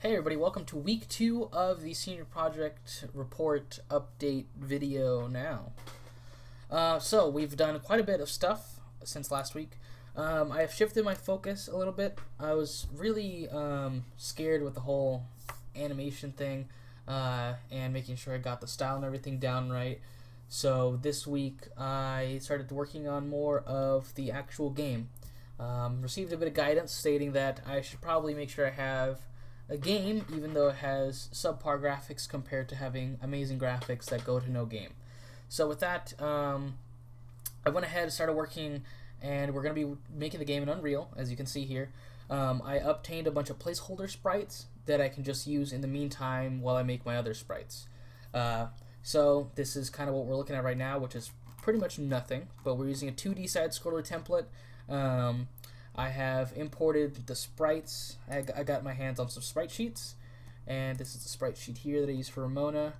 Hey everybody, welcome to week 2 of the senior project report update video now. So we've done quite a bit of stuff since last week. I have shifted my focus a little bit. I was really scared with the whole animation thing and making sure I got the style and everything down right. So this week I started working on more of the actual game. Received a bit of guidance stating that I should probably make sure I have a game, even though it has subpar graphics compared to having amazing graphics that go to no game. So with that, I went ahead and started working, and we're going to be making the game in Unreal, as you can see here. I obtained a bunch of placeholder sprites that I can just use in the meantime while I make my other sprites. So this is kind of what we're looking at right now, which is pretty much nothing, but we're using a 2D side-scroller template. I have imported the sprites. I got my hands on some sprite sheets, and this is the sprite sheet here that I use for Ramona.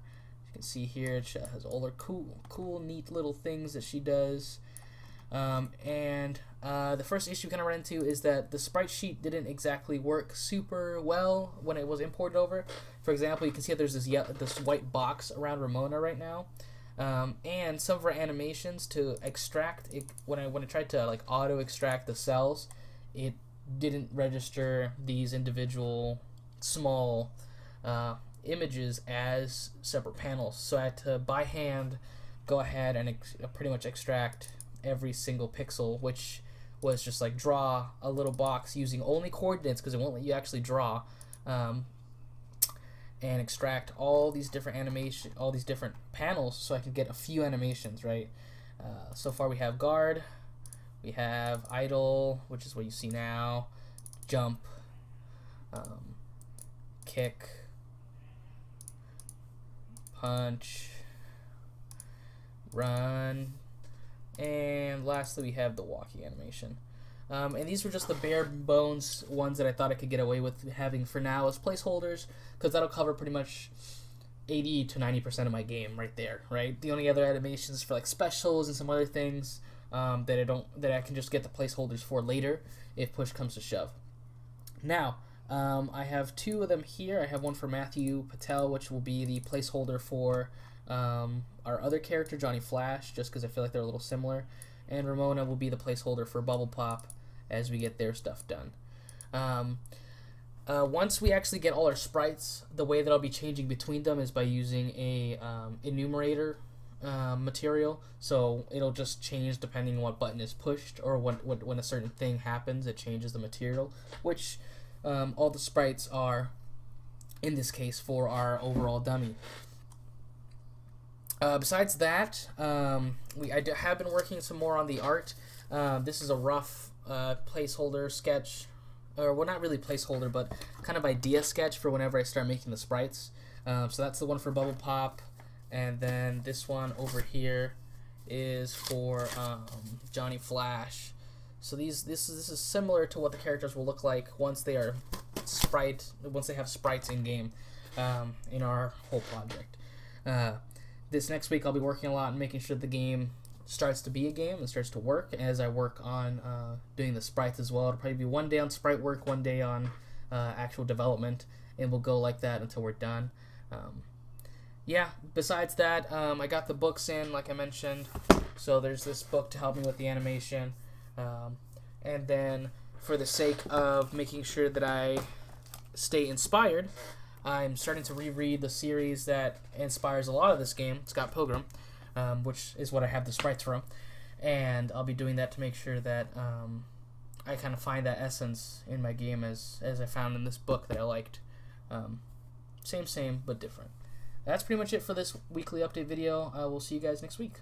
You can see here it has all her cool, neat little things that she does. The first issue we kind of run into is that the sprite sheet didn't exactly work super well when it was imported over. For example, you can see that there's this white box around Ramona right now. And some of our animations to extract it, when I tried to like auto extract the cells, it didn't register these individual small images as separate panels. So I had to by hand go ahead and pretty much extract every single pixel, which was just like draw a little box using only coordinates because it won't let you actually draw. And extract all these different panels so I can get a few animations, right? So far we have guard, we have idle, which is what you see now, jump, kick, punch, run, and lastly we have the walking animation. And these were just the bare bones ones that I thought I could get away with having for now as placeholders, because that'll cover pretty much 80 to 90% of my game right there, right? The only other animations for like specials and some other things that I can just get the placeholders for later if push comes to shove. Now, I have two of them here. I have one for Matthew Patel, which will be the placeholder for our other character, Johnny Flash, just because I feel like they're a little similar. And Ramona will be the placeholder for Bubble Pop as we get their stuff done. Once we actually get all our sprites, the way that I'll be changing between them is by using a enumerator material. So it'll just change depending on what button is pushed, or when a certain thing happens, it changes the material, which all the sprites are, in this case, for our overall dummy. Besides that, I have been working some more on the art. This is a rough placeholder sketch, or well, not really placeholder, but kind of idea sketch for whenever I start making the sprites. So that's the one for Bubble Pop, and then this one over here is for Johnny Flash. So this is similar to what the characters will look like once they have sprites in game in our whole project. This next week I'll be working a lot on making sure the game starts to be a game and starts to work as I work on doing the sprites as well. It'll probably be one day on sprite work, one day on actual development, and we'll go like that until we're done. Besides that, I got the books in, like I mentioned. So there's this book to help me with the animation. And then for the sake of making sure that I stay inspired, I'm starting to reread the series that inspires a lot of this game, Scott Pilgrim, which is what I have the sprites from, and I'll be doing that to make sure that I kind of find that essence in my game as I found in this book that I liked. Same, but different. That's pretty much it for this weekly update video. We'll see you guys next week.